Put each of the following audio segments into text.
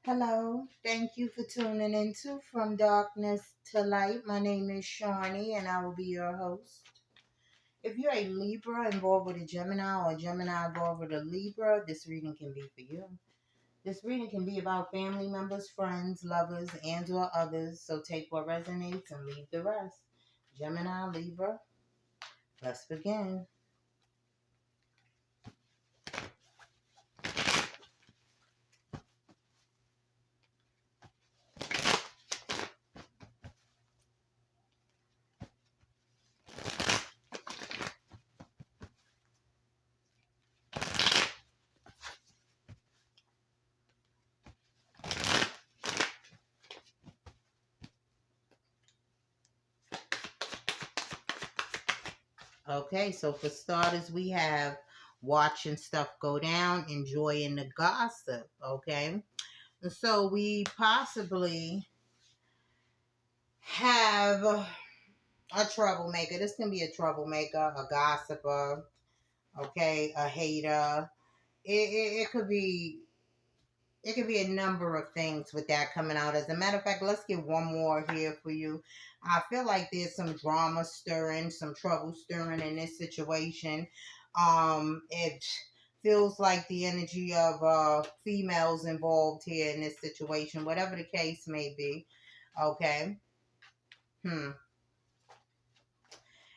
Hello, thank you for tuning into From Darkness to Light. My name is Shawnee and I will be your host. If you're a Libra involved with a Gemini or a Gemini involved with a Libra, this reading can be for you. This reading can be about family members, friends, lovers, and or others, so take what resonates and leave the rest. Gemini, Libra, let's begin. Okay, so for starters, we have watching stuff go down, enjoying the gossip, okay? So we possibly have a troublemaker. This can be a troublemaker, a gossiper, okay, a hater. It could be a number of things with that coming out. As a matter of fact, let's get one more here for you. I feel like there's some drama stirring, some trouble stirring in this situation. It feels like the energy of females involved here in this situation, whatever the case may be. Okay.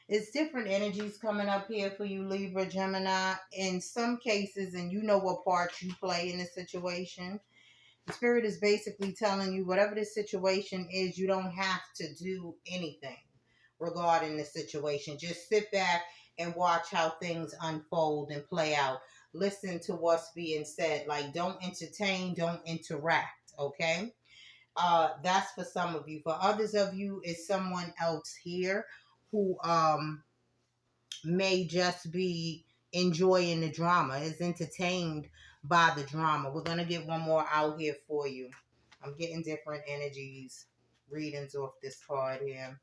It's different energies coming up here for you, Libra, Gemini. In some cases, and you know what part you play in the situation, the spirit is basically telling you whatever the situation is, you don't have to do anything regarding the situation. Just sit back and watch how things unfold and play out. Listen to what's being said. Like, don't entertain, don't interact, okay? That's for some of you. For others of you, it's someone else here who may just be enjoying the drama, is entertained by the drama. We're going to get one more out here for you. I'm getting different energies, readings off this card here.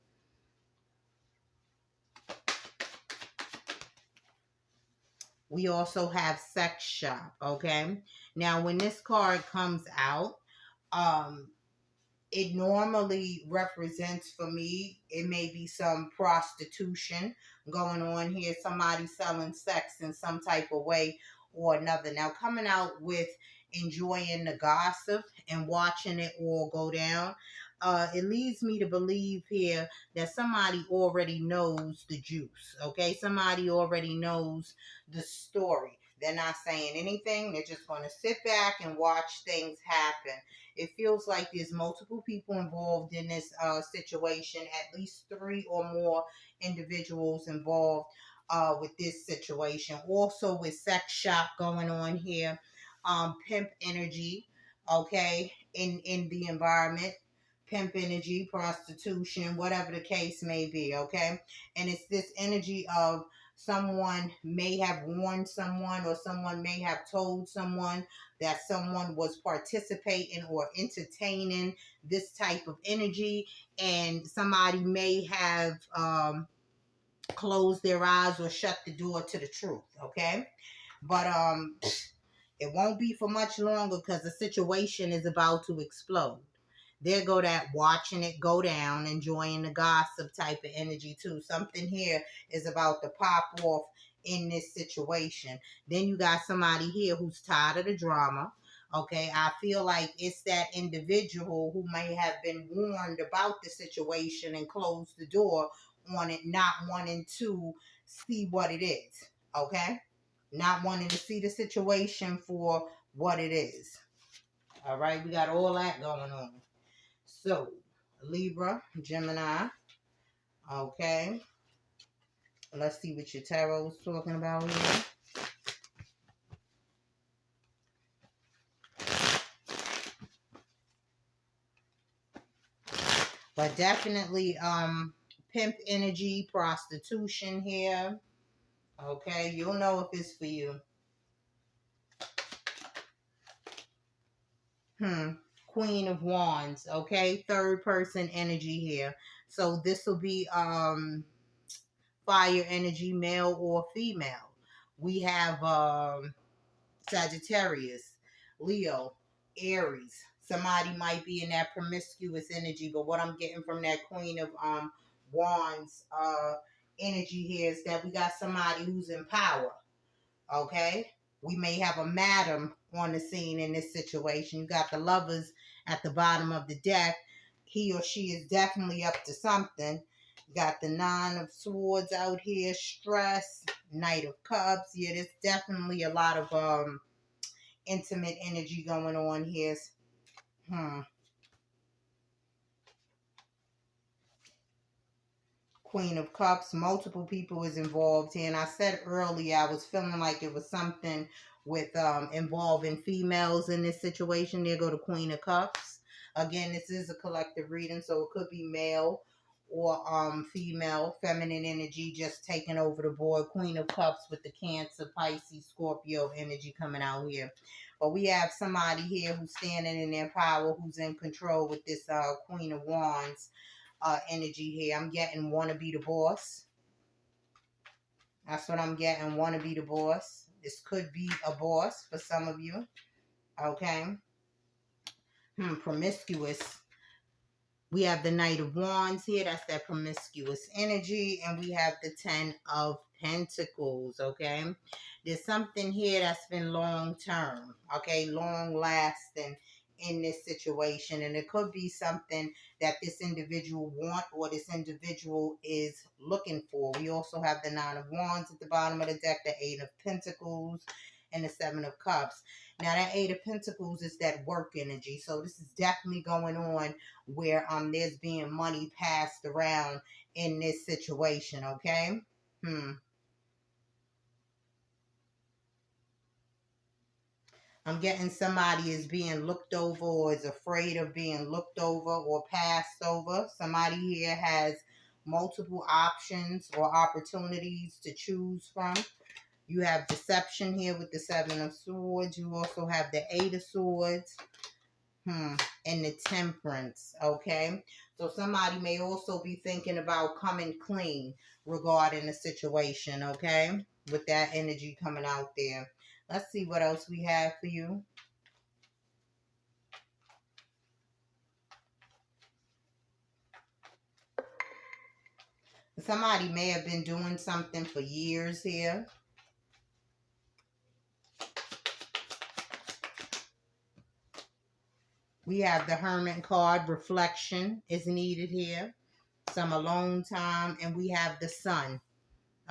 We also have sex shop, okay? Now, when this card comes out, um, it normally represents for me, it may be some prostitution going on here, somebody selling sex in some type of way or another. Now, coming out with enjoying the gossip and watching it all go down, it leads me to believe here that somebody already knows the juice, okay? Somebody already knows the story. They're not saying anything. They're just going to sit back and watch things happen. It feels like there's multiple people involved in this situation, at least 3 or more individuals involved with this situation. Also with sex shop going on here, pimp energy, okay, in the environment. Pimp energy, prostitution, whatever the case may be, okay? And it's this energy of someone may have warned someone, or someone may have told someone that someone was participating or entertaining this type of energy, and somebody may have closed their eyes or shut the door to the truth, okay? But it won't be for much longer, because the situation is about to explode. There go that watching it go down, enjoying the gossip type of energy too. Something here is about to pop off in this situation. Then you got somebody here who's tired of the drama. Okay, I feel like it's that individual who may have been warned about the situation and closed the door on it, not wanting to see what it is. Okay, not wanting to see the situation for what it is. All right, we got all that going on. So, Libra, Gemini, okay. Let's see what your tarot is talking about here. But definitely, pimp energy, prostitution here. Okay, you'll know if it's for you. Queen of Wands, okay? Third person energy here. So this will be fire energy, male or female. We have Sagittarius, Leo, Aries, Somebody might be in that promiscuous energy, but what I'm getting from that Queen of Wands energy here is that we got somebody who's in power. Okay, we may have a madam on the scene in this situation. You got the Lovers at the bottom of the deck. He or she is definitely up to something. You got the Nine of Swords out here, stress, Knight of Cups. Yeah, there's definitely a lot of intimate energy going on here. Queen of Cups, multiple people is involved here. And I said earlier, I was feeling like it was something with involving females in this situation. There go the Queen of Cups. Again, this is a collective reading, so it could be male or female, feminine energy just taking over the board. Queen of Cups with the Cancer, Pisces, Scorpio energy coming out here. But we have somebody here who's standing in their power, who's in control with this Queen of Wands energy here. I'm getting want to be the boss. That's what I'm getting. Want to be the boss. This could be a boss for some of you. Okay. Promiscuous. We have the Knight of Wands here. That's that promiscuous energy. And we have the Ten of Pentacles. Okay. There's something here that's been long term. Okay. Long lasting in this situation. And it could be something that this individual want or this individual is looking for. We also have the Nine of Wands at the bottom of the deck. The Eight of Pentacles and the Seven of Cups. Now that Eight of Pentacles is that work energy. So this is definitely going on where there's being money passed around in this situation, okay? I'm getting somebody is being looked over or is afraid of being looked over or passed over. Somebody here has multiple options or opportunities to choose from. You have deception here with the Seven of Swords. You also have the Eight of Swords. And the Temperance, okay? So somebody may also be thinking about coming clean regarding the situation, okay? With that energy coming out there. Let's see what else we have for you. Somebody may have been doing something for years here. We have the Hermit card. Reflection is needed here. Some alone time. And we have the Sun,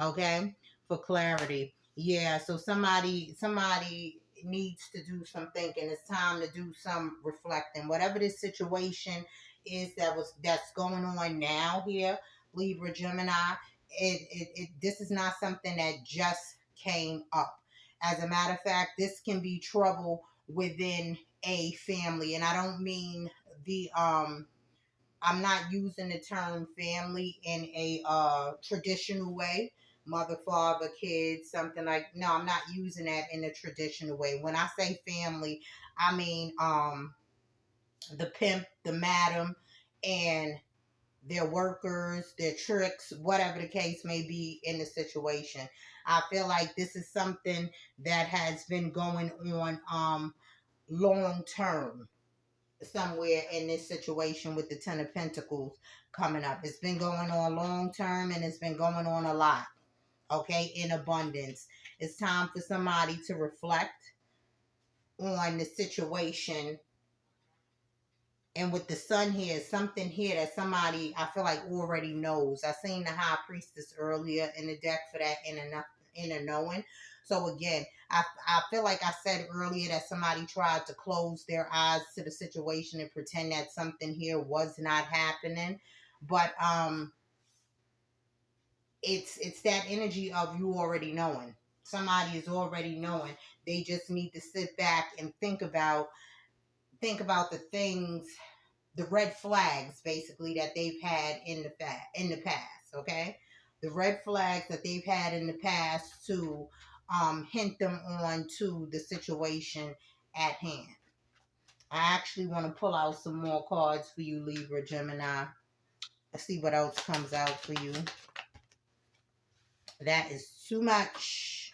okay, for clarity. Yeah, so somebody needs to do some thinking. It's time to do some reflecting. Whatever this situation is that's going on now here, Libra, Gemini, this is not something that just came up. As a matter of fact, this can be trouble within a family, and I don't mean the I'm not using the term family in a traditional way. Mother, father, kids, something like, no, I'm not using that in a traditional way. When I say family, I mean the pimp, the madam, and their workers, their tricks, whatever the case may be in the situation. I feel like this is something that has been going on long term somewhere in this situation with the Ten of Pentacles coming up. It's been going on long term and it's been going on a lot, okay, in abundance. It's time for somebody to reflect on the situation. And with the Sun here, something here that somebody I feel like already knows. I seen the High Priestess earlier in the deck for that inner knowing. So again, I feel like I said earlier that somebody tried to close their eyes to the situation and pretend that something here was not happening. But it's that energy of you already knowing. Somebody is already knowing. They just need to sit back and think about the things, the red flags basically that they've had in the past, okay? The red flags that they've had in the past to hint them on to the situation at hand. I actually want to pull out some more cards for you, Libra, Gemini. Let's see what else comes out for you. That is too much.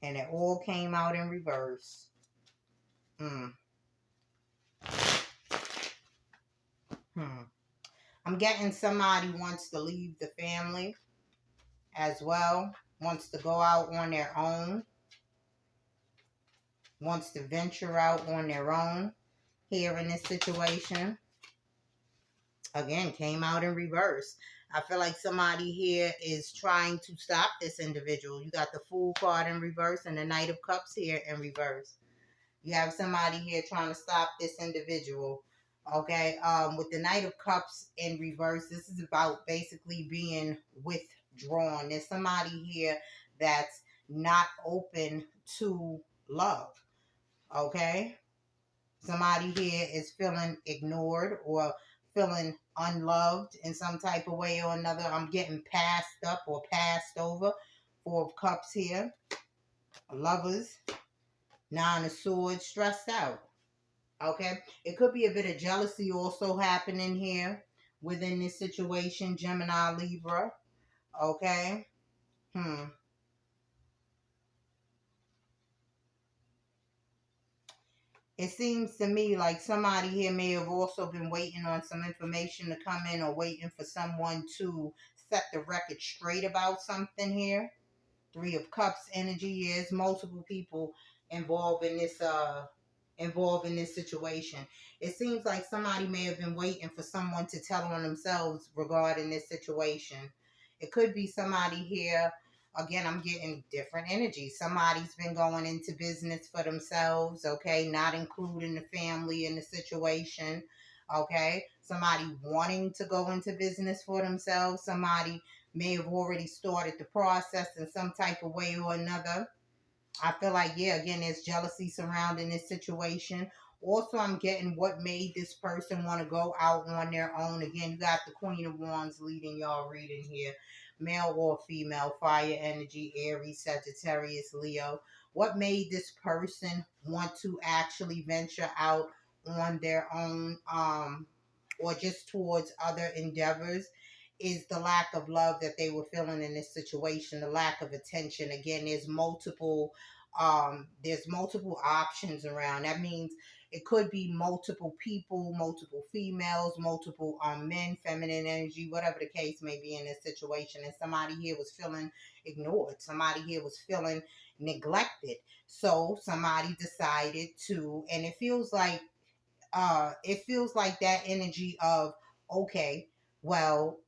And it all came out in reverse. I'm getting somebody wants to leave the family as well, wants to go out on their own, wants to venture out on their own here in this situation. Again, came out in reverse. I feel like somebody here is trying to stop this individual. You got the Fool card in reverse and the Knight of Cups here in reverse. You have somebody here trying to stop this individual. Okay, with the Knight of Cups in reverse, this is about basically being withdrawn. There's somebody here that's not open to love. Okay, somebody here is feeling ignored or feeling unloved in some type of way or another. I'm getting passed up or passed over. Four of Cups here. Lovers. Nine of Swords, stressed out. Okay, it could be a bit of jealousy also happening here within this situation, Gemini, Libra. Okay. It seems to me like somebody here may have also been waiting on some information to come in or waiting for someone to set the record straight about something here. Three of Cups energy is multiple people involved in this situation. It seems like somebody may have been waiting for someone to tell on themselves regarding this situation. It could be somebody here. Again, I'm getting different energy. Somebody's been going into business for themselves, okay, not including the family in the situation, okay. Somebody wanting to go into business for themselves. Somebody may have already started the process in some type of way or another. I feel like, yeah, again, there's jealousy surrounding this situation. Also, I'm getting what made this person want to go out on their own. Again, you got the Queen of Wands leading y'all reading here. Male or female, fire energy, Aries, Sagittarius, Leo. What made this person want to actually venture out on their own, or just towards other endeavors, is the lack of love that they were feeling in this situation, the lack of attention. Again, there's multiple options around. That means it could be multiple people, multiple females, multiple men, feminine energy, whatever the case may be in this situation. And somebody here was feeling ignored. Somebody here was feeling neglected. So somebody decided to, and it feels like that energy of, okay, well,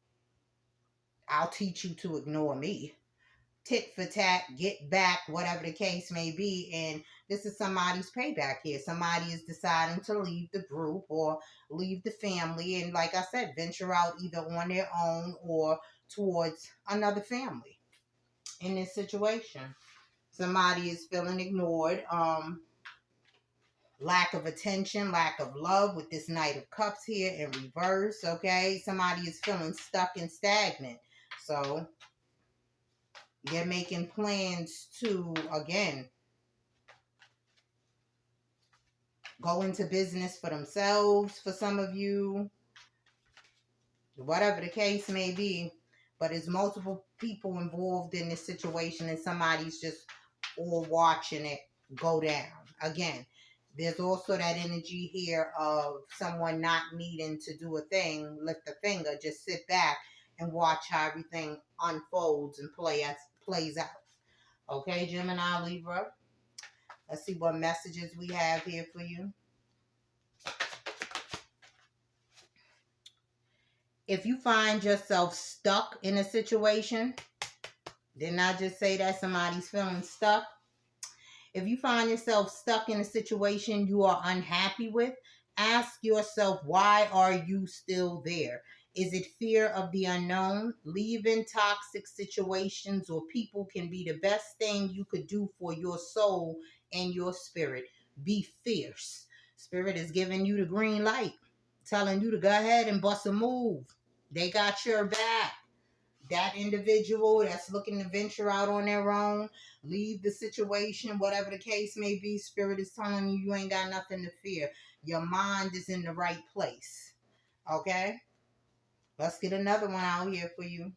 I'll teach you to ignore me. Tit for tat, get back, whatever the case may be. And this is somebody's payback here. Somebody is deciding to leave the group or leave the family. And like I said, venture out either on their own or towards another family in this situation. Somebody is feeling ignored. Lack of attention, lack of love with this Knight of Cups here in reverse, okay? Somebody is feeling stuck and stagnant. So they're making plans to, again, go into business for themselves for some of you, whatever the case may be. But there's multiple people involved in this situation and somebody's just all watching it go down. Again, there's also that energy here of someone not needing to do a thing, lift a finger, just sit back and watch how everything unfolds and plays out. Okay, Gemini, Libra. Let's see what messages we have here for you. If you find yourself stuck in a situation, didn't I just say that somebody's feeling stuck? If you find yourself stuck in a situation you are unhappy with, ask yourself, why are you still there? Is it fear of the unknown? Leaving toxic situations or people can be the best thing you could do for your soul and your spirit. Be fierce. Spirit is giving you the green light, telling you to go ahead and bust a move. They got your back. That individual that's looking to venture out on their own, leave the situation, whatever the case may be, Spirit is telling you ain't got nothing to fear. Your mind is in the right place. Okay? Let's get another one out here for you.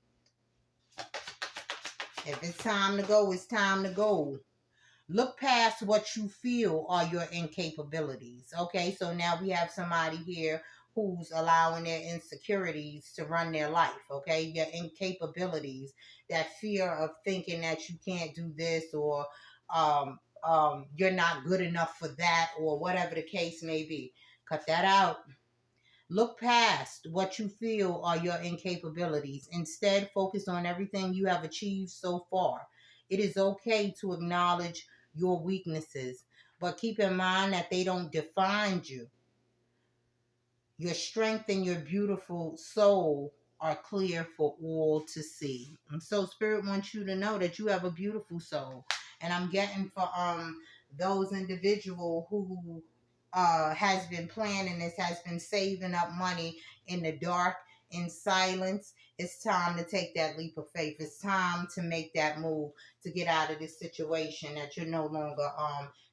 If it's time to go, it's time to go. Look past what you feel are your incapabilities. Okay, so now we have somebody here who's allowing their insecurities to run their life, okay? Your incapabilities, that fear of thinking that you can't do this, or you're not good enough for that, or whatever the case may be. Cut that out. Look past what you feel are your incapabilities. Instead, focus on everything you have achieved so far. It is okay to acknowledge your weaknesses, but keep in mind that they don't define you. Your strength and your beautiful soul are clear for all to see. And so Spirit wants you to know that you have a beautiful soul. And I'm getting for those individual who has been planning this, has been saving up money in the dark, in silence. It's time to take that leap of faith. It's time to make that move to get out of this situation that you're no longer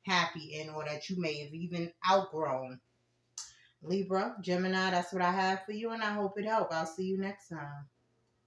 happy in, or that you may have even outgrown. Libra, Gemini, that's what I have for you, and I hope it helped. I'll see you next time.